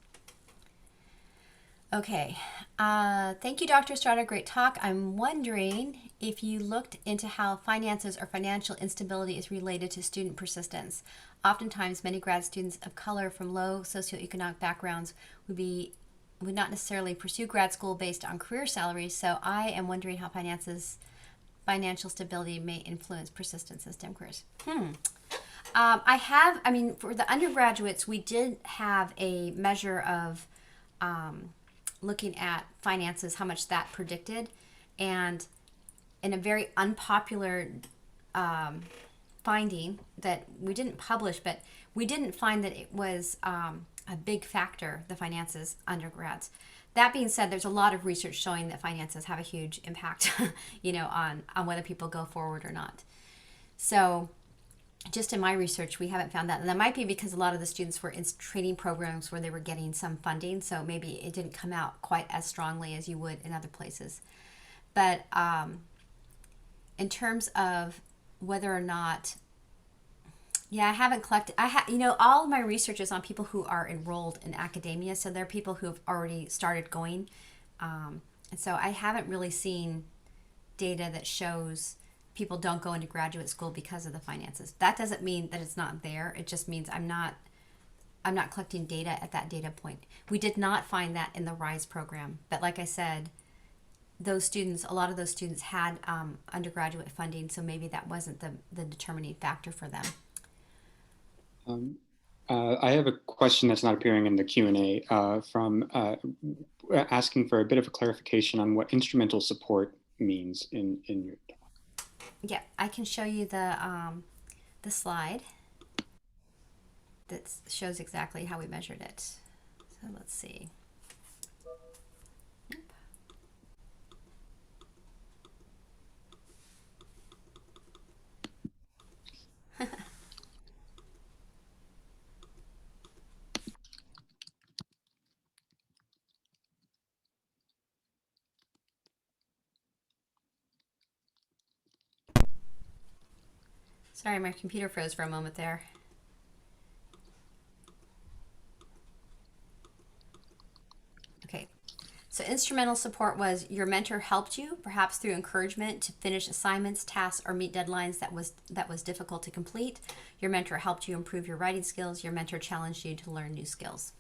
Okay, thank you, Dr. Estrada. Great talk. I'm wondering if you looked into how finances or financial instability is related to student persistence. Oftentimes, many grad students of color from low socioeconomic backgrounds would not necessarily pursue grad school based on career salaries. So I am wondering how financial stability may influence persistence in STEM careers. I mean, for the undergraduates, we did have a measure of looking at finances, how much that predicted. And in a very unpopular finding that we didn't publish, but we didn't find that it was a big factor, the finances, undergrads. That being said, there's a lot of research showing that finances have a huge impact, on whether people go forward or not. So just in my research, we haven't found that. And that might be because a lot of the students were in training programs where they were getting some funding. So maybe it didn't come out quite as strongly as you would in other places. But in terms of whether or not, I haven't collected, all of my research is on people who are enrolled in academia. So they're people who have already started going. And so I haven't really seen data that shows people don't go into graduate school because of the finances. That doesn't mean that it's not there. It just means I'm not collecting data at that data point. We did not find that in the RISE program. But like I said, a lot of those students had undergraduate funding, so maybe that wasn't the determining factor for them. I have a question that's not appearing in the Q&A from asking for a bit of a clarification on what instrumental support means in your talk. Yeah, I can show you the slide that shows exactly how we measured it. So let's see. Sorry, my computer froze for a moment there. Okay, so instrumental support was your mentor helped you, perhaps through encouragement, to finish assignments, tasks, or meet deadlines that was difficult to complete. Your mentor helped you improve your writing skills. Your mentor challenged you to learn new skills.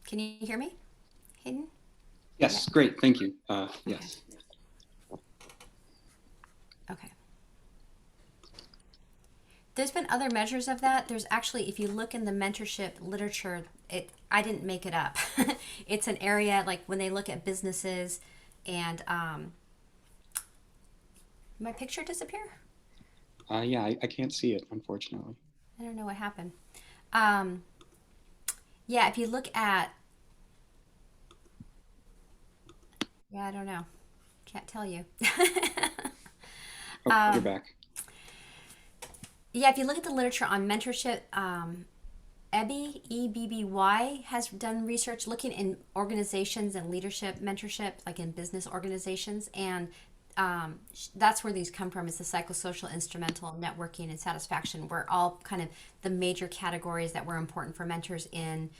Can you hear me, Hayden? Yes, yeah. Great, thank you. Yes. Okay. There's been other measures of that. There's actually, if you look in the mentorship literature, I didn't make it up. It's an area like when they look at businesses and my picture disappear? Yeah, I can't see it, unfortunately. I don't know what happened. Yeah, if you look at, I don't know. Can't tell you. You're back. Yeah, if you look at the literature on mentorship, EBB, EBBY has done research looking in organizations and leadership mentorship, like in business organizations, and that's where these come from, is the psychosocial, instrumental, networking, and satisfaction were all kind of the major categories that were important for mentors in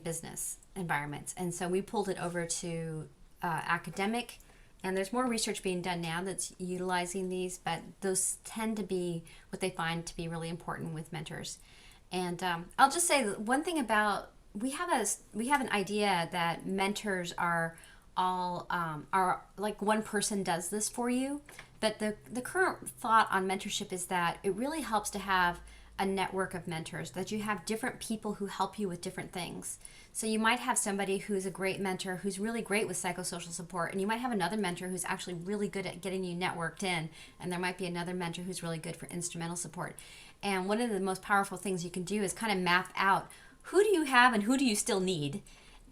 business environments. And so we pulled it over to academic, and there's more research being done now that's utilizing these, but those tend to be what they find to be really important with mentors. And I'll just say one thing about, we have an idea that mentors are all are like one person does this for you, but the current thought on mentorship is that it really helps to have a network of mentors, that you have different people who help you with different things. So you might have somebody who's a great mentor who's really great with psychosocial support, and you might have another mentor who's actually really good at getting you networked in, and there might be another mentor who's really good for instrumental support. And one of the most powerful things you can do is kind of map out, who do you have and who do you still need,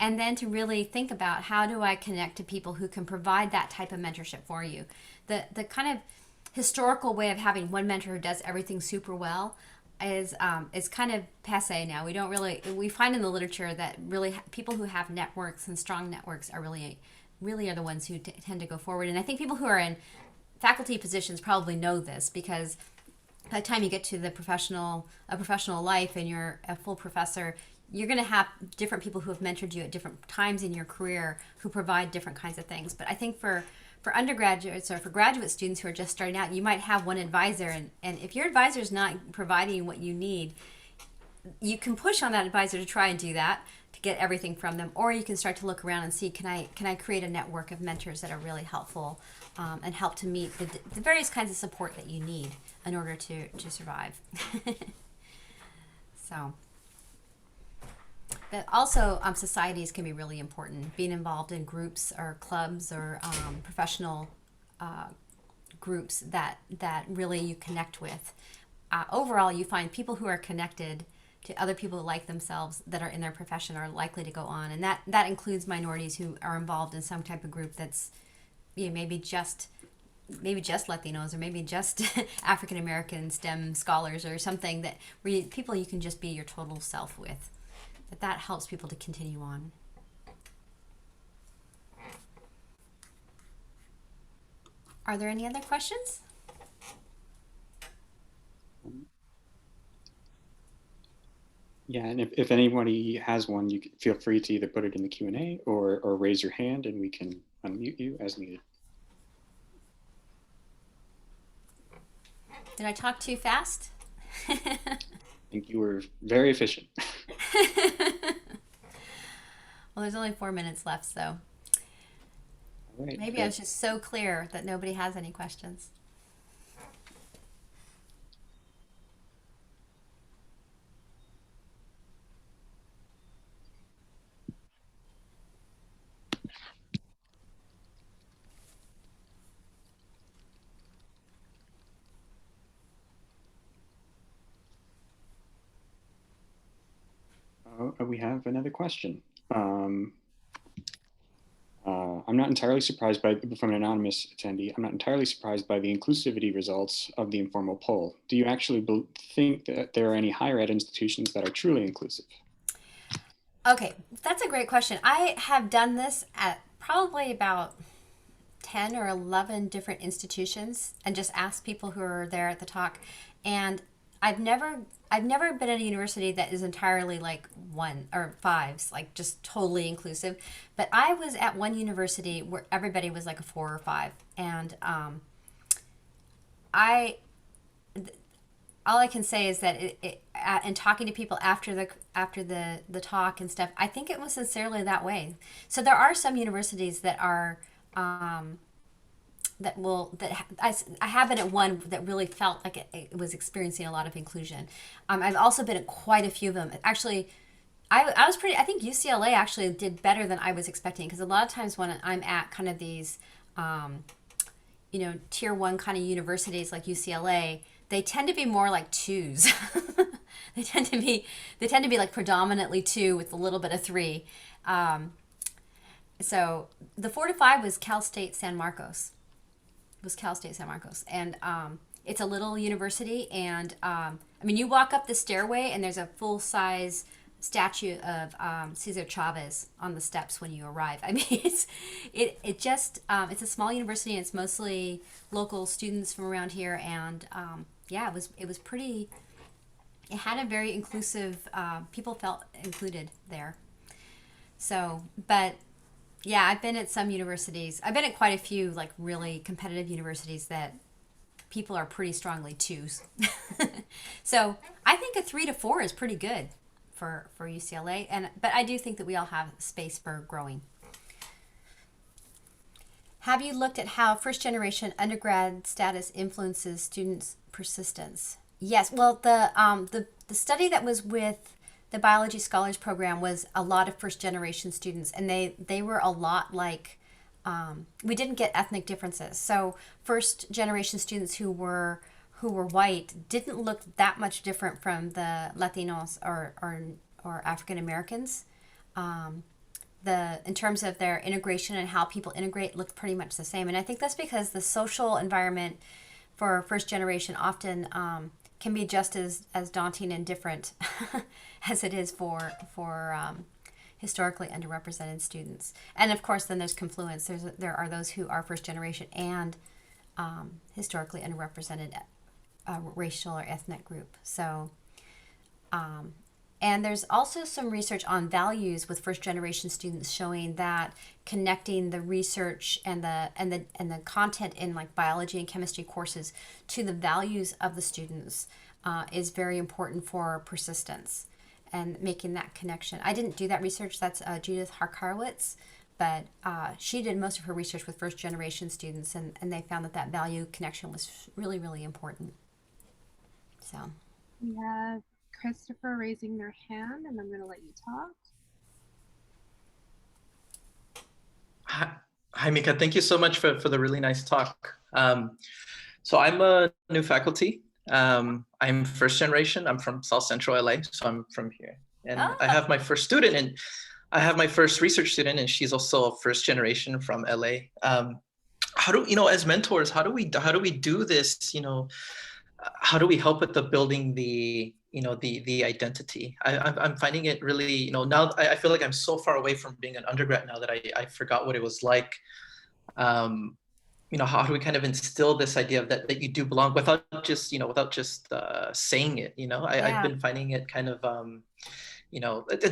and then to really think about how do I connect to people who can provide that type of mentorship for you. The kind of historical way of having one mentor who does everything super well is kind of passe now. We find in the literature that really people who have networks and strong networks are really are the ones who tend to go forward. And I think people who are in faculty positions probably know this, because by the time you get to a professional life and you're a full professor, you're going to have different people who have mentored you at different times in your career who provide different kinds of things. But I think for undergraduates or for graduate students who are just starting out, you might have one advisor, and if your advisor is not providing what you need, you can push on that advisor to try and do that, to get everything from them, or you can start to look around and see, can I create a network of mentors that are really helpful, and help to meet the various kinds of support that you need in order to survive. So, but also societies can be really important. Being involved in groups or clubs or professional groups that really you connect with. Overall, you find people who are connected to other people like themselves that are in their profession are likely to go on, and that includes minorities who are involved in some type of group that's, you know, maybe just Latinos, or maybe just African American STEM scholars, or something that people you can just be your total self with. That helps people to continue on. Are there any other questions? Yeah, and if anybody has one, you can feel free to either put it in the Q&A or raise your hand, and we can unmute you as needed. Did I talk too fast? I think you were very efficient. Well, there's only 4 minutes left, so All right, maybe I was just so clear that nobody has any questions. We have another question. I'm not entirely surprised from an anonymous attendee, I'm not entirely surprised by the inclusivity results of the informal poll. Do you actually think that there are any higher ed institutions that are truly inclusive? Okay, that's a great question. I have done this at probably about 10 or 11 different institutions and just asked people who are there at the talk. And I've never been at a university that is entirely like 1 or 5s, like just totally inclusive. But I was at one university where everybody was like a 4 or 5, and all I can say is that and talking to people after the talk and stuff, I think it was sincerely that way. So there are some universities that are I have been at one that really felt like it was experiencing a lot of inclusion. I've also been at quite a few of them. Actually, I was I think UCLA actually did better than I was expecting, because a lot of times when I'm at kind of these, tier 1 kind of universities like UCLA, they tend to be more like 2s. They tend to be like predominantly 2 with a little bit of 3. So the 4 to 5 was Cal State San Marcos. And it's a little university, and you walk up the stairway and there's a full-size statue of Cesar Chavez on the steps when you arrive. I mean, it's a small university, and it's mostly local students from around here, and it was pretty. It had a very inclusive. People felt included there. So, but yeah, I've been at some universities. I've been at quite a few like really competitive universities that people are pretty strongly 2s. So I think a 3 to 4 is pretty good for UCLA, but I do think that we all have space for growing. Have you looked at how first generation undergrad status influences students' persistence? Yes. Well, the study that was with the Biology Scholars Program was a lot of first generation students, and they were a lot like, we didn't get ethnic differences. So first generation students who were white didn't look that much different from the Latinos or African Americans. in terms of their integration and how people integrate looked pretty much the same. And I think that's because the social environment for first generation often can be just as daunting and different as it is for historically underrepresented students. And of course, then there's confluence. There are those who are first generation and historically underrepresented racial or ethnic group. So, and there's also some research on values with first generation students showing that connecting the research and the content in like biology and chemistry courses to the values of the students is very important for persistence and making that connection. I didn't do that research. That's Judith Harkarowitz, but she did most of her research with first generation students, and they found that value connection was really, really important. So we have Christopher raising their hand, and I'm going to let you talk. Hi, Mica. Thank you so much for the really nice talk. So I'm a new faculty. I'm first generation. I'm from South Central LA, so I'm from here. And I have my first student, and I have my first research student, and she's also a first generation from LA. How do, as mentors, how do we do this? How do we help with the building the identity? I'm finding it really, now I feel like I'm so far away from being an undergrad now that I forgot what it was like. How do we kind of instill this idea of that you do belong without just saying it? I've been finding it kind of, and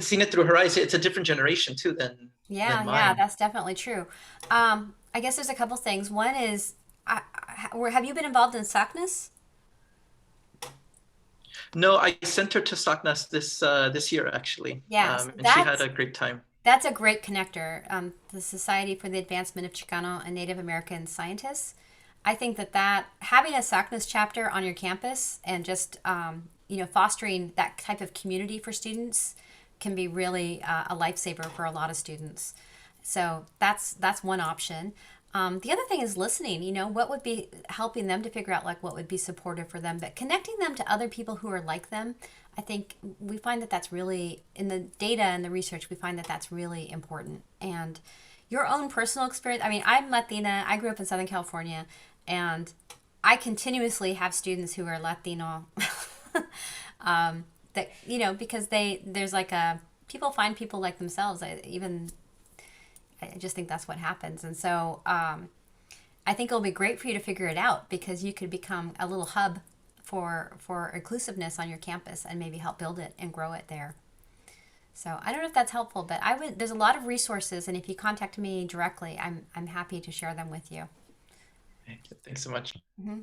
seeing it through her eyes. It's a different generation too than mine. Yeah, that's definitely true. I guess there's a couple things. One is, have you been involved in SACNAS? No, I sent her to SACNAS this year actually. Yes, and she had a great time. That's a great connector. The Society for the Advancement of Chicano and Native American Scientists. I think that having a SACNAS chapter on your campus and just fostering that type of community for students can be really a lifesaver for a lot of students. So that's one option. The other thing is listening. What would be helping them to figure out like what would be supportive for them, but connecting them to other people who are like them. I think we find that that's really, in the data and the research, we find that that's really important. And your own personal experience. I mean, I'm Latina. I grew up in Southern California, and I continuously have students who are Latino. That because there's like people find people like themselves. I just think that's what happens. And so I think it'll be great for you to figure it out, because you could become a little hub for inclusiveness on your campus and maybe help build it and grow it there. So I don't know if that's helpful, but there's a lot of resources, and if you contact me directly, I'm happy to share them with you. Thanks so much. Mm-hmm.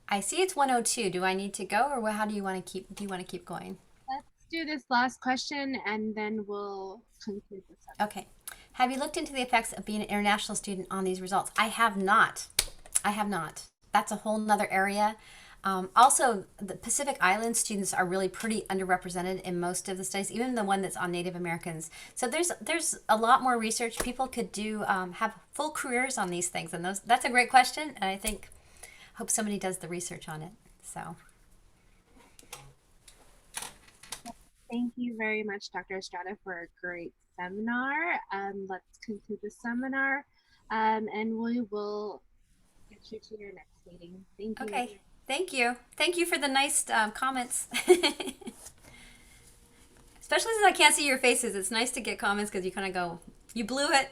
I see it's 1:02. Do I need to go, or how do you want to keep going? Let's do this last question, and then we'll conclude this up. Okay. Have you looked into the effects of being an international student on these results? I have not. That's a whole nother area. Also, the Pacific Island students are really pretty underrepresented in most of the studies, even the one that's on Native Americans. So there's a lot more research. People could have full careers on these things, and that's a great question. And I hope somebody does the research on it. So. Thank you very much, Dr. Estrada, for a great seminar. Let's conclude the seminar, and we will get you to your next meeting. Thank you. Okay. Thank you. Thank you for the nice comments. Especially since I can't see your faces. It's nice to get comments because you kind of go, you blew it.